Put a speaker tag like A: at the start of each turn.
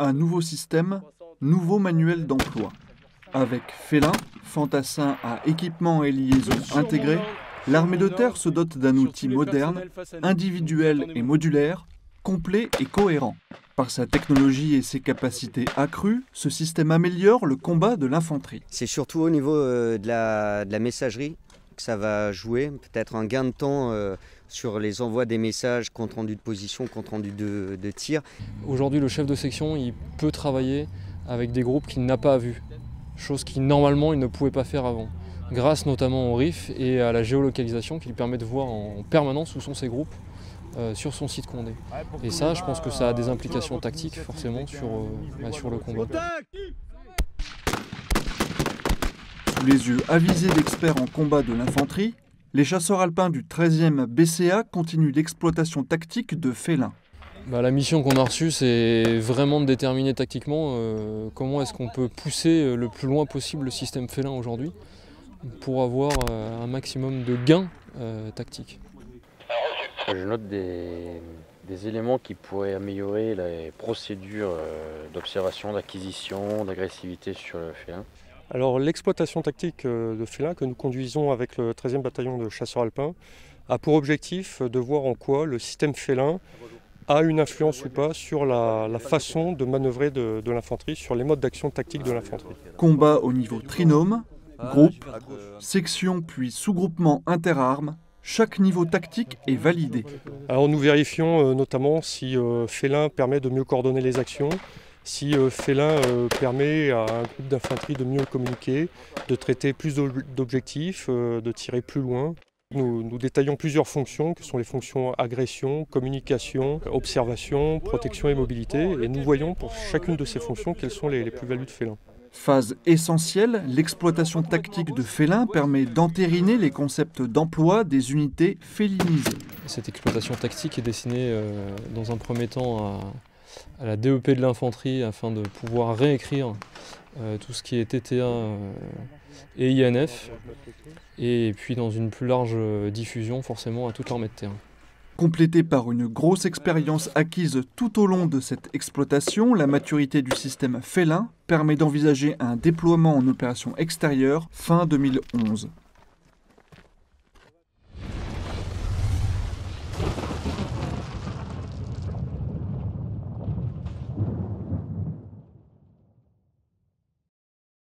A: Un nouveau système, nouveau manuel d'emploi. Avec Félin, fantassin à équipement et liaison intégrés, l'armée de terre se dote d'un outil moderne, individuel et modulaire, complet et cohérent. Par sa technologie et ses capacités accrues, ce système améliore le combat de l'infanterie.
B: C'est surtout au niveau de la messagerie que ça va jouer, peut-être un gain de temps sur les envois des messages, compte rendu de position, compte rendu de tir.
C: Aujourd'hui, le chef de section il peut travailler avec des groupes qu'il n'a pas vus, chose qu'il normalement il ne pouvait pas faire avant, grâce notamment au RIF et à la géolocalisation qui lui permet de voir en permanence où sont ces groupes sur son site Condé. Et ça, je pense que ça a des implications tactiques forcément sur le combat.
A: Sous les yeux avisés d'experts en combat de l'infanterie, les chasseurs alpins du 13e BCA continuent l'exploitation tactique de Félin.
C: La mission qu'on a reçue, c'est vraiment de déterminer tactiquement comment est-ce qu'on peut pousser le plus loin possible le système Félin aujourd'hui pour avoir un maximum de gains tactiques.
D: Je note des éléments qui pourraient améliorer les procédures d'observation, d'acquisition, d'agressivité sur le félin.
E: Alors l'exploitation tactique de félin que nous conduisons avec le 13e bataillon de chasseurs alpins a pour objectif de voir en quoi le système félin a une influence ou pas sur la façon de manœuvrer de l'infanterie, sur les modes d'action tactique de l'infanterie.
A: Combat au niveau trinôme, groupe, section puis sous-groupement interarmes. Chaque niveau tactique est validé.
E: Alors nous vérifions notamment si Félin permet de mieux coordonner les actions, si Félin permet à un groupe d'infanterie de mieux communiquer, de traiter plus d'objectifs, de tirer plus loin. Nous détaillons plusieurs fonctions, que sont les fonctions agression, communication, observation, protection et mobilité. Et nous voyons pour chacune de ces fonctions quelles sont les plus-values de Félin.
A: Phase essentielle, l'exploitation tactique de Félin permet d'entériner les concepts d'emploi des unités félinisées.
C: Cette exploitation tactique est destinée dans un premier temps à la DEP de l'infanterie afin de pouvoir réécrire tout ce qui est TTA et INF et puis dans une plus large diffusion forcément à toute l'armée de terre.
A: Complétée par une grosse expérience acquise tout au long de cette exploitation, la maturité du système Félin permet d'envisager un déploiement en opération extérieure fin 2011.